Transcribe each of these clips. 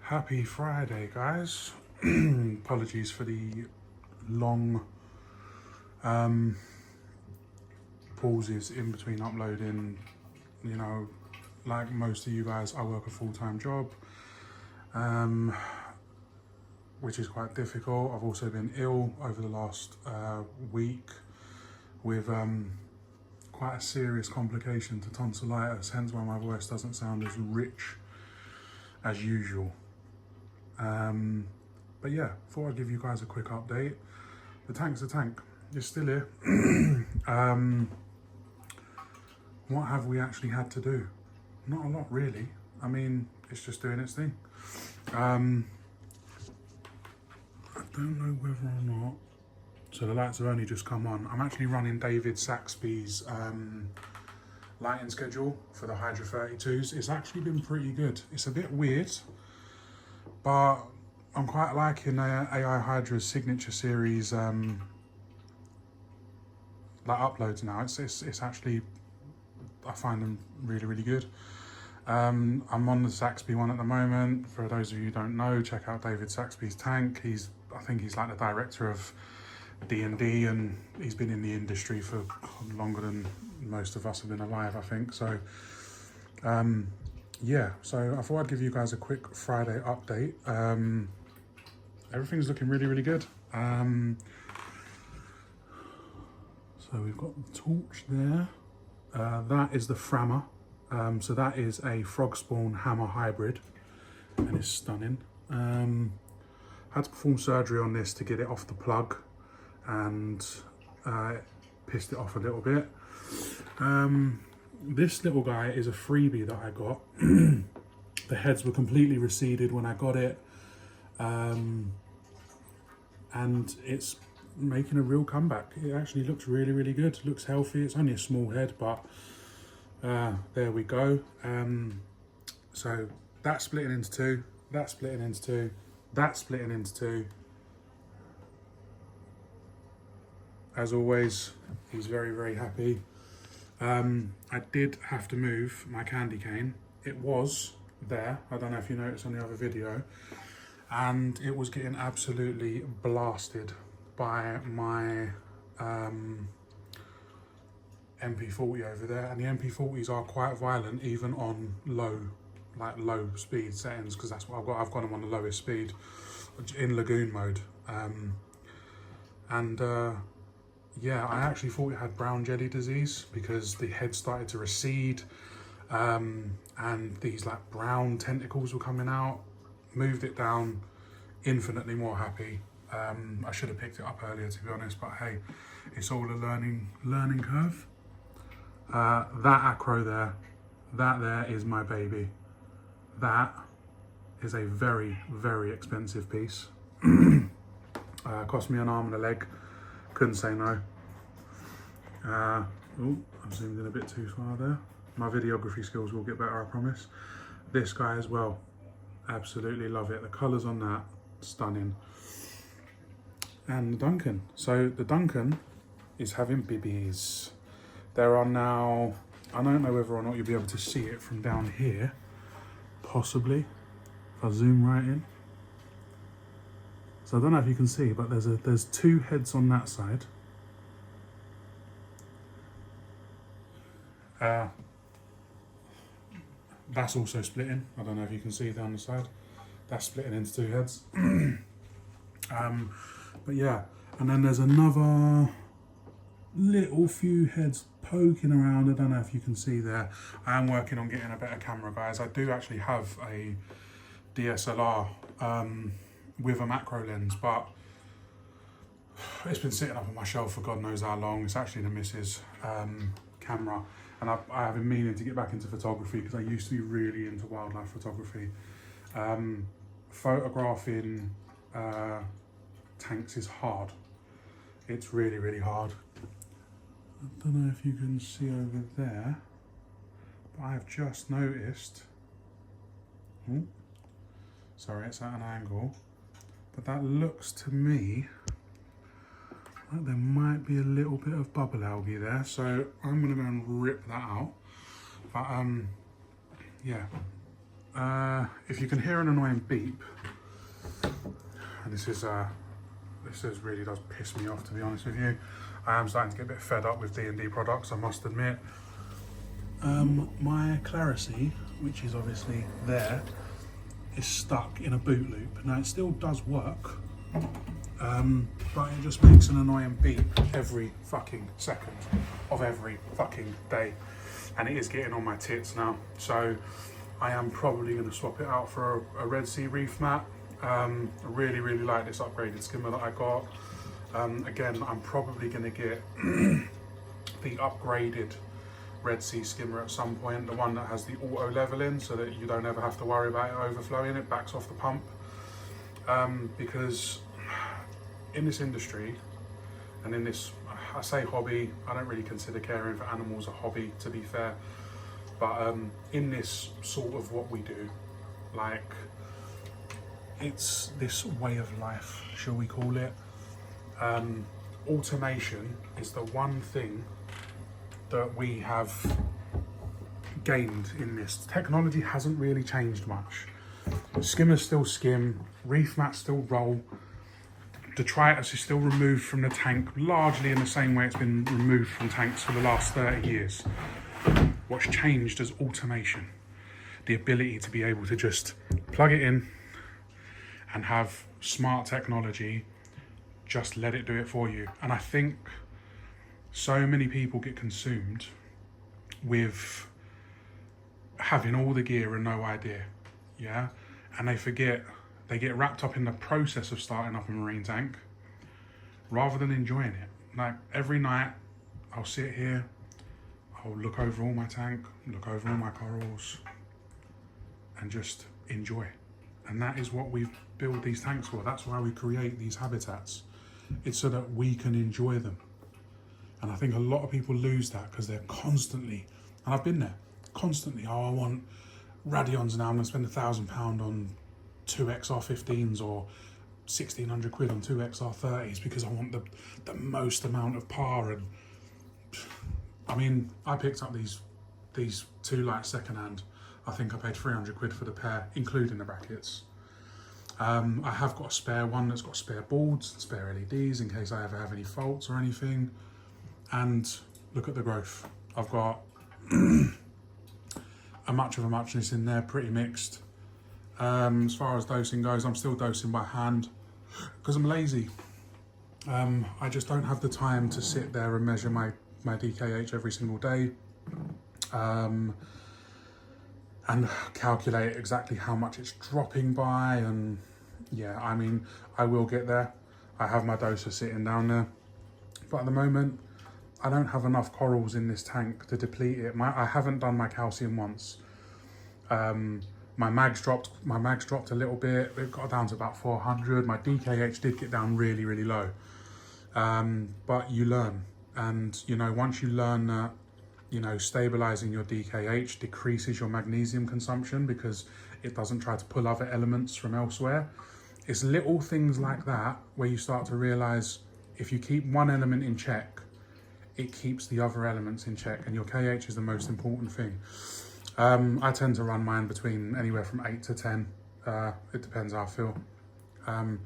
Happy Friday, guys. Apologies for the long pauses in between uploading. You know, like most of you guys, I work a full-time job, which is quite difficult. I've also been ill over the last week with quite a serious complication to tonsillitis, hence why my voice doesn't sound as rich as usual. But yeah, thought I'd give you guys a quick update. The tank's a tank, it's still here. What have we actually had to do? Not a lot really. I mean, it's just doing its thing. I don't know whether or not, so the lights have only just come on. I'm actually running David Saxby's lighting schedule for the Hydra 32s. It's actually been pretty good. It's a bit weird, but I'm quite liking AI Hydra's signature series like uploads now. It's actually, I find them really good. I'm on the Saxby one at the moment. For those of you who don't know, check out David Saxby's tank. I think he's like the director of D&D, and he's been in the industry for longer than most of us have been alive, I think. So yeah, so I thought I'd give you guys a quick Friday update. Everything's looking really good. So we've got the torch there. That is the Frammer. So that is a frog spawn hammer hybrid, and it's stunning. Had to perform surgery on this to get it off the plug, and pissed it off a little bit. This little guy is a freebie that I got. The heads were completely receded when I got it, and it's making a real comeback. It actually looks really good. Looks healthy. It's only a small head, but there we go. So that's splitting into two, that's splitting into two, that's splitting into two. As always, he's very happy. I did have to move my candy cane. It was there, I don't know if you noticed on the other video, and it was getting absolutely blasted by my MP40 over there, and the MP40s are quite violent even on low speed settings, because that's what I've got. I've got them on the lowest speed in lagoon mode, yeah, I actually thought it had brown jelly disease because the head started to recede, and these like brown tentacles were coming out. Moved it down, infinitely more happy. I should have picked it up earlier, to be honest, but hey, it's all a learning curve. That acro there, that there is my baby. That is a very expensive piece. Cost me an arm and a leg. Couldn't say no. Oh, I've zoomed in a bit too far there. My videography skills will get better, I promise. This guy as well, absolutely love it. The colours on that, stunning. And the Duncan. So the Duncan is having bibbies. There are now, I don't know whether or not you'll be able to see it from down here, possibly, if I zoom right in. So I don't know if you can see, but there's two heads on that side. That's also splitting. I don't know if you can see down the side. That's splitting into two heads. But yeah, and then there's another little few heads poking around. I don't know if you can see there. I am working on getting a better camera, guys. I do actually have a DSLR with a macro lens, but it's been sitting up on my shelf for God knows how long. It's actually the missus' camera, and I have been meaning to get back into photography because I used to be really into wildlife photography. Photographing tanks is hard. It's really hard. I don't know if you can see over there, but I have just noticed, oh, sorry, it's at an angle, but that looks to me like there might be a little bit of bubble algae there, so I'm going to go and rip that out. But yeah, if you can hear an annoying beep, and this really does piss me off, to be honest with you. I am starting to get a bit fed up with D&D products, I must admit. My Clarity, which is obviously there, is stuck in a boot loop. Now it still does work, but it just makes an annoying beep every fucking second of every fucking day. And it is getting on my tits now. So I am probably going to swap it out for a Red Sea Reef mat. I really, really like this upgraded skimmer that I got. Again, I'm probably going to get the upgraded Red Sea skimmer at some point, the one that has the auto leveling so that you don't ever have to worry about it overflowing, it backs off the pump. Because in this industry, and in this, I say hobby, I don't really consider caring for animals a hobby, to be fair, but in this sort of what we do, like, it's this way of life, shall we call it. Automation is the one thing that we have gained in this. Technology hasn't really changed much. Skimmers still skim, reef mats still roll, detritus is still removed from the tank largely in the same way it's been removed from tanks for the last 30 years. What's changed is automation. The ability to be able to just plug it in and have smart technology just let it do it for you. And I think so many people get consumed with having all the gear and no idea, yeah? And they forget, they get wrapped up in the process of starting up a marine tank rather than enjoying it. Like every night I'll sit here, I'll look over all my tank, look over all my corals and just enjoy. And that is what we build these tanks for. That's why we create these habitats. It's so that we can enjoy them. And I think a lot of people lose that because they're constantly, and I've been there, constantly, oh, I want Radions now, I'm gonna spend £1,000 on 2 XR15s or 1,600 quid on 2 XR30s because I want the most amount of par. And I mean, I picked up these two lights secondhand. I think I paid 300 quid for the pair, including the brackets. I have got a spare one that's got spare boards, spare LEDs in case I ever have any faults or anything. And look at the growth. I've got a muchness in there, pretty mixed. As far as dosing goes, I'm still dosing by hand because I'm lazy. I just don't have the time to sit there and measure my DKH every single day and calculate exactly how much it's dropping by. And yeah, I mean, I will get there. I have my doser sitting down there, but at the moment I don't have enough corals in this tank to deplete it. I haven't done my calcium once. My mags dropped a little bit. It got down to about 400. My DKH did get down really, really low. But you learn. And, you know, once you learn that, you know, stabilizing your DKH decreases your magnesium consumption because it doesn't try to pull other elements from elsewhere. It's little things like that where you start to realize if you keep one element in check, it keeps the other elements in check, and your KH is the most important thing. I tend to run mine between anywhere from 8 to 10. It depends how I feel. I'm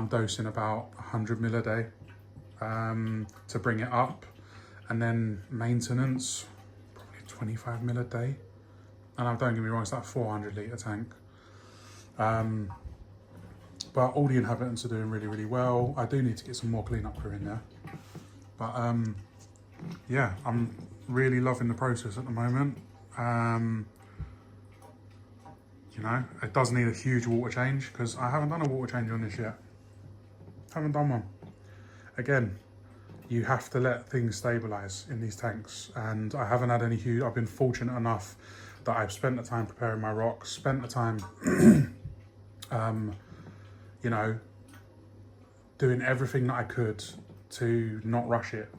dosing about 100 mil a day to bring it up, and then maintenance, probably 25 mil a day. And don't get me wrong, it's like a 400 litre tank. But all the inhabitants are doing really, really well. I do need to get some more cleanup crew in there. But yeah, I'm really loving the process at the moment. You know, it does need a huge water change because I haven't done a water change on this yet. Haven't done one. Again, you have to let things stabilize in these tanks, and I haven't had any huge. I've been fortunate enough that I've spent the time preparing my rocks, spent the time you know, doing everything that I could to not rush it,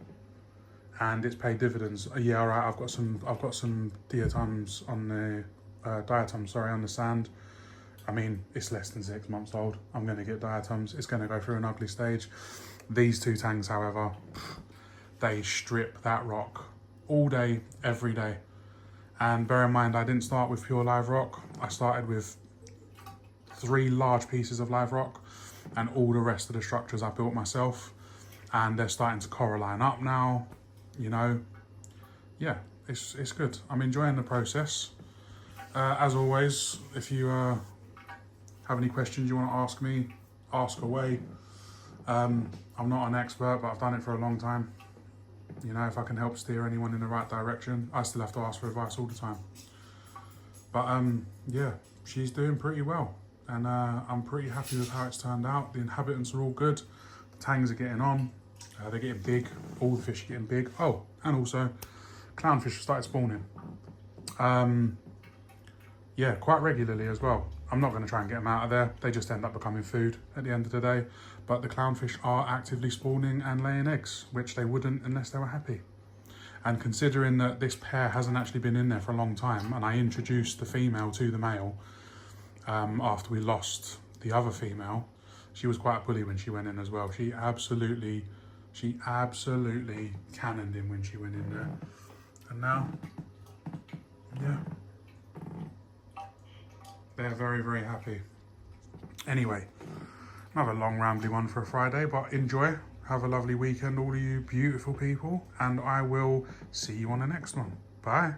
and it's paid dividends. Yeah, all right, I've got some diatoms on the on the sand. I mean, it's less than 6 months old. I'm going to get diatoms. It's going to go through an ugly stage. These two tanks, however, they strip that rock all day, every day. And bear in mind, I didn't start with pure live rock. I started with 3 large pieces of live rock, and all the rest of the structures I built myself. And they're starting to coralline up now, you know. Yeah, it's good. I'm enjoying the process. As always, if you have any questions you want to ask me, ask away. I'm not an expert, but I've done it for a long time. You know, if I can help steer anyone in the right direction, I still have to ask for advice all the time. But yeah, she's doing pretty well, and I'm pretty happy with how it's turned out. The inhabitants are all good. The tangs are getting on. They're getting big. All the fish are getting big. Oh, and also clownfish have started spawning. Yeah, quite regularly as well. I'm not going to try and get them out of there. They just end up becoming food at the end of the day. But the clownfish are actively spawning and laying eggs, which they wouldn't unless they were happy. And considering that this pair hasn't actually been in there for a long time, and I introduced the female to the male after we lost the other female, she was quite a bully when she went in as well. She absolutely cannoned him when she went in there. And now, yeah, they're very, very happy. Anyway, another long rambly one for a Friday, but enjoy. Have a lovely weekend, all of you beautiful people, and I will see you on the next one. Bye.